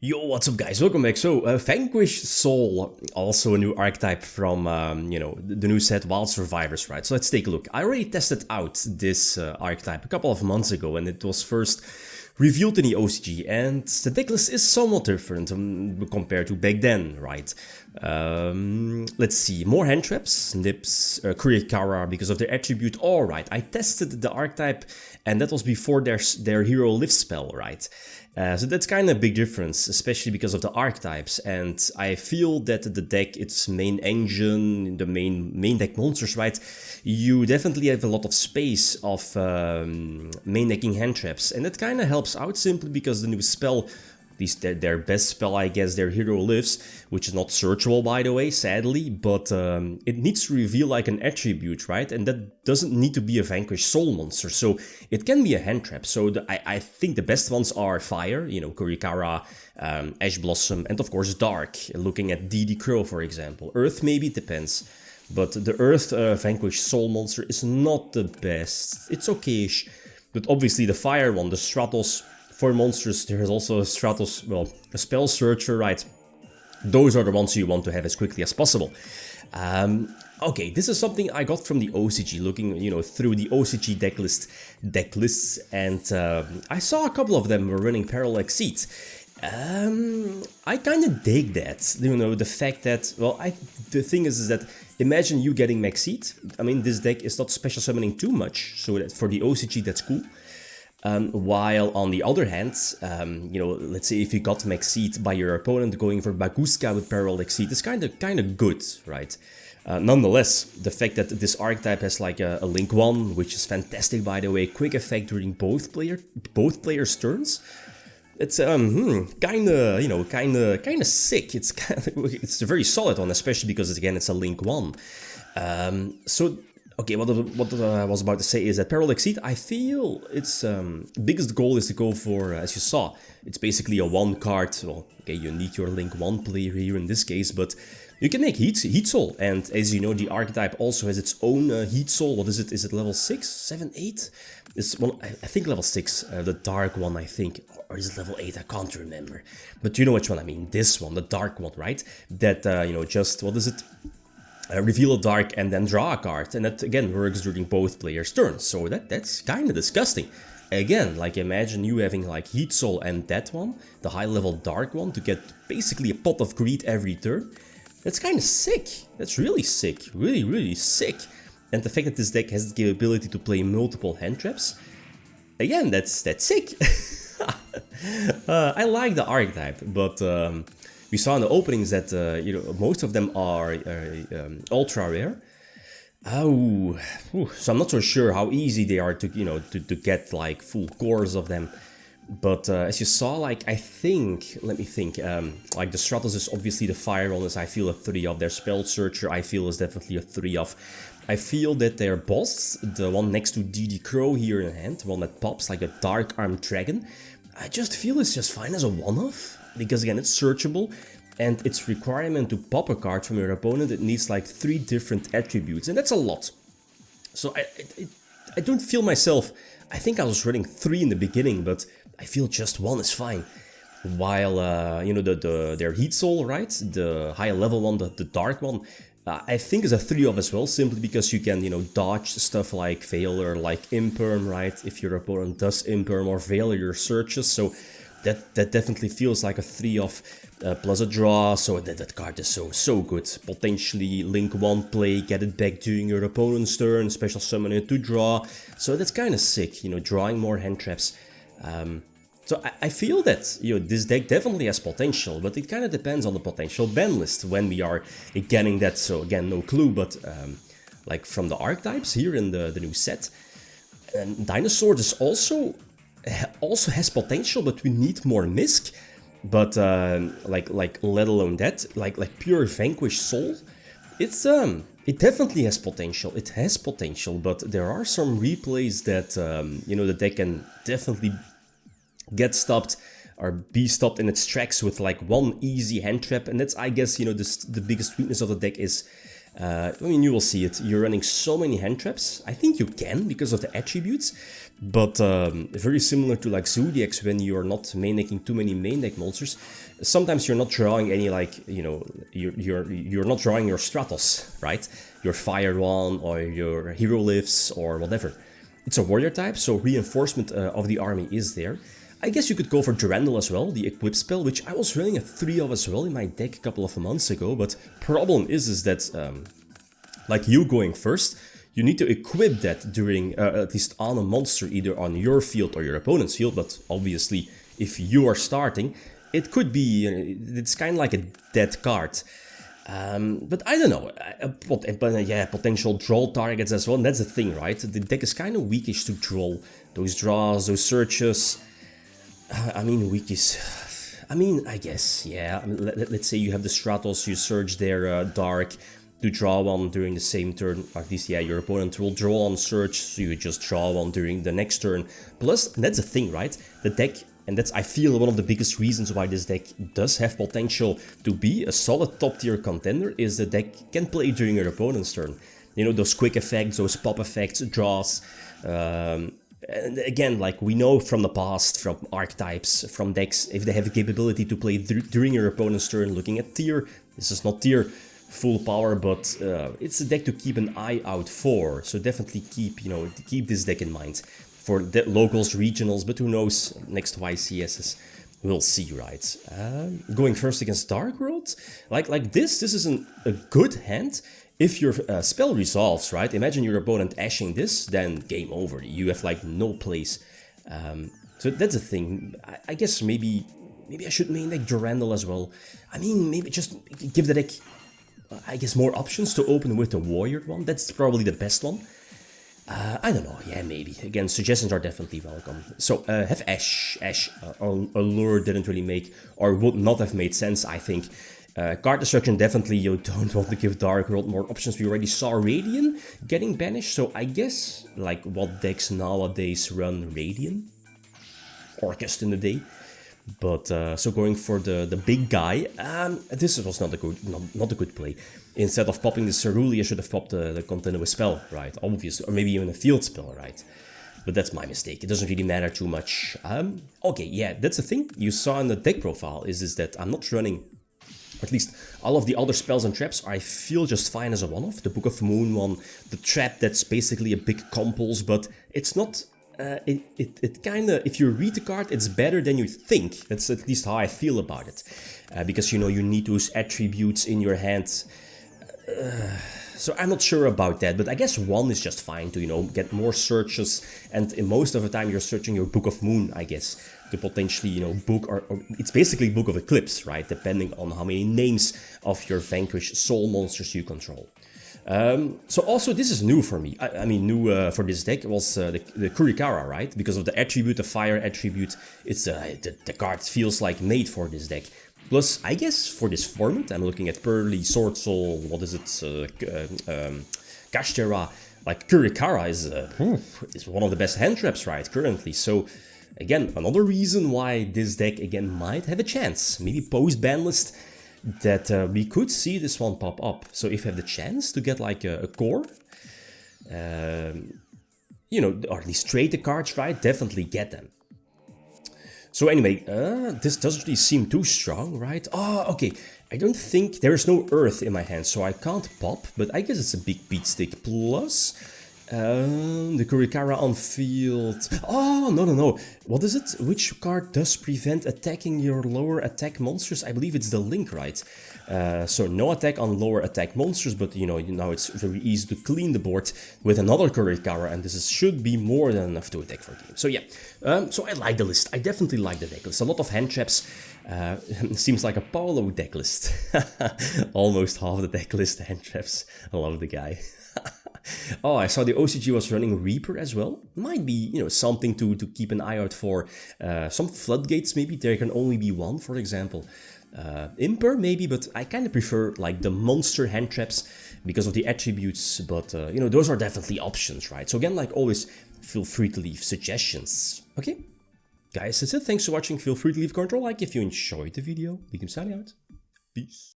Yo, what's up guys, welcome back. So, Vanquish Soul, also a new archetype from, the new set Wild Survivors, right? So let's take a look. I already tested out this archetype a couple of months ago, and it was first revealed in the OCG, and the decklist is somewhat different compared to back then, right? Let's see, more hand traps, nips, Kurikara because of their attribute. Alright, I tested the archetype, and that was before their hero lift spell, right? So that's kind of a big difference, especially because of the archetypes, and I feel that the deck, its main engine, the main deck monsters, right, you definitely have a lot of space of main decking hand traps, and that kind of helps out simply because the new spell, at least their best spell, I guess, their hero lives, which is not searchable by the way, sadly, but it needs to reveal like an attribute, right? And that doesn't need to be a Vanquish Soul monster, so it can be a hand trap. So I think the best ones are Fire, you know, Kurikara, Ash Blossom, and of course Dark, looking at DD Crow for example. Earth maybe, depends. But the Earth Vanquish Soul monster is not the best. It's okay-ish. But obviously the Fire one, the Stratos, for monsters, there is also a Stratos, well, a Spell Searcher, right? Those are the ones you want to have as quickly as possible. Okay, this is something I got from the OCG, looking, you know, through the OCG decklists, and I saw a couple of them were running Parallel Exceed. I kind of dig that, you know, the fact that, well, the thing is that imagine you getting Maxeed. I mean, this deck is not special summoning too much, so that for the OCG that's cool. While on the other hand, you know, let's say if you got Maxeed by your opponent, going for Baguska with Parallel Exceed is kind of good, right? Nonetheless, the fact that this archetype has like a Link 1, which is fantastic by the way, quick effect during both players' turns. It's kinda, you know, kinda sick. It's a very solid one, especially because again it's a Link 1. So okay, what I was about to say is that Parallel Exceed, I feel its biggest goal is to go for, as you saw, it's basically a one card. Well, okay, you need your Link 1 player here in this case, but you can make Heat Soul, and as you know, the archetype also has its own Heat Soul. What is it? Is it level 6, 7, 8? It's one, I think level 6, the dark one, I think. Or is it level 8? I can't remember. But you know which one I mean. This one, the dark one, right? That, you know, just, what is it? Reveal a dark and then draw a card, and that again works during both players' turns, so that's kind of disgusting. Again, like imagine you having like Heat Soul and that one, the high level dark one, to get basically a pot of greed every turn. That's kind of sick. That's really sick, really sick. And the fact that this deck has the capability to play multiple hand traps, again, that's sick. I like the archetype, but we saw in the openings that you know, most of them are ultra rare. Oh, so I'm not so sure how easy they are to, you know, to get like full cores of them. But as you saw, like I think, let me think, like the Stratos is obviously the Fire one, is I feel a 3 of. Their Spell Searcher I feel is definitely a 3 of. I feel that their boss, the one next to DD Crow here in hand, one that pops like a Dark Armed Dragon, I just feel it's just fine as a 1-off. Because again, it's searchable, and its requirement to pop a card from your opponent, it needs like 3 different attributes, and that's a lot. So I don't feel myself, I think I was running 3 in the beginning, but I feel just 1 is fine. While, you know, their Heat Soul, right, the high level one, the dark one, I think is a 3 of as well, simply because you can, you know, dodge stuff like Veil or like Imperm, right, if your opponent does Imperm or Veil your searches, so that definitely feels like a 3 of plus a draw, so that card is so good. Potentially Link 1 play, get it back during your opponent's turn, special summon it to draw, so that's kind of sick, you know, drawing more hand traps. So I feel that, you know, this deck definitely has potential, but it kind of depends on the potential ban list when we are getting that, so again, no clue, but like from the archetypes here in the new set. And Dinosaur is also has potential, but we need more Misk. But like let alone that, like pure Vanquish Soul, it definitely has potential. It has potential, but there are some replays that you know, the deck can definitely get stopped or be stopped in its tracks with like one easy hand trap, and that's, I guess, you know, the biggest weakness of the deck is I mean, you will see it. You're running so many hand traps. I think you can because of the attributes, but very similar to like Zodiacs when you're not main decking too many main deck monsters. Sometimes you're not drawing any like, you know, you're not drawing your Stratos, right? Your Fire one or your Hero Lifts or whatever. It's a warrior type, so reinforcement of the army is there. I guess you could go for Durandal as well, the equip spell, which I was running a 3 of as well in my deck a couple of months ago, but problem is that, like you going first, you need to equip that during, at least on a monster, either on your field or your opponent's field, but obviously if you are starting, it could be, it's kind of like a dead card. But I don't know, yeah, potential draw targets as well, and that's the thing, right? The deck is kind of weakish to draw those draws, those searches. I mean, weakish. I mean, I guess, yeah. I mean, let's say you have the Stratos, you search their Dark to draw one during the same turn. At least, yeah, your opponent will draw on search, so you just draw one during the next turn. Plus, that's the thing, right? The deck, and that's, I feel, one of the biggest reasons why this deck does have potential to be a solid top-tier contender, is the deck can play during your opponent's turn. You know, those quick effects, those pop effects, draws. And again, like we know from the past, from archetypes, from decks, if they have the capability to play during your opponent's turn, looking at tier, this is not tier full power, but it's a deck to keep an eye out for. So definitely keep, you know, keep this deck in mind for the locals, regionals, but who knows, next YCSs, we'll see, right? Going first against Dark World, like this is a good hand. If your spell resolves, right, imagine your opponent ashing this, then game over. You have like no place. So that's the thing. I guess maybe I should main deck Durandal as well. I mean, maybe just give the deck, I guess, more options to open with the warrior one. That's probably the best one. I don't know, yeah, maybe. Again, suggestions are definitely welcome. So, have Ash. Allure didn't really make, or would not have made sense, I think. Card destruction, definitely you don't want to give Dark World more options. We already saw Radiant getting banished, so I guess, like, what decks nowadays run Radiant? Orcust in the day. But, so going for the big guy, this was not a good play. Instead of popping the Cerule, I should have popped the Continuous Spell, right? Obviously, or maybe even a Field Spell, right? But that's my mistake, it doesn't really matter too much. Okay, yeah, that's the thing you saw in the deck profile, is that I'm not running, at least all of the other spells and traps I feel just fine as a one-off. The Book of Moon one, the trap that's basically a big compulse, but it's not, it kind of, if you read the card, it's better than you think. That's at least how I feel about it. Because, you know, you need those attributes in your hand. So I'm not sure about that, but I guess one is just fine to, you know, get more searches, and in most of the time you're searching your Book of Moon, I guess, to potentially, you know, book, or it's basically Book of Eclipse, right, depending on how many names of your Vanquish soul monsters you control. So also this is new for me, I mean new for this deck was the Kurikara, right, because of the attribute, the fire attribute, it's the card feels like made for this deck. Plus, I guess for this format, I'm looking at Pearly, Sword Soul, what is it, Kashtera, like Kurikara is one of the best hand traps, right, currently. So, again, another reason why this deck, again, might have a chance. Maybe post-ban list, that we could see this one pop up. So if you have the chance to get like a core, you know, or at least trade the cards, right, definitely get them. So anyway, this doesn't really seem too strong, right? Oh, okay. I don't think there's no earth in my hand, so I can't pop, but I guess it's a big beat stick. Plus, the Kurikara on field. Oh, no. What is it? Which card does prevent attacking your lower attack monsters? I believe it's the Link, right? So no attack on lower attack monsters, but you know, now it's very easy to clean the board with another Kurikara, and this should be more than enough to attack for game. So yeah, so I like the list. I definitely like the deck list. A lot of hand traps. Seems like a Paulo deck list. Almost half the deck list hand traps. I love the guy. Oh, I saw the OCG was running Reaper as well. Might be, you know, something to keep an eye out for. Some floodgates, maybe there can only be one, for example. Imper maybe, but I kind of prefer like the monster hand traps because of the attributes. But you know, those are definitely options, right? So again, like always, feel free to leave suggestions. Okay, guys, that's it. Thanks for watching. Feel free to leave a comment or like if you enjoyed the video. Big signing out. Peace.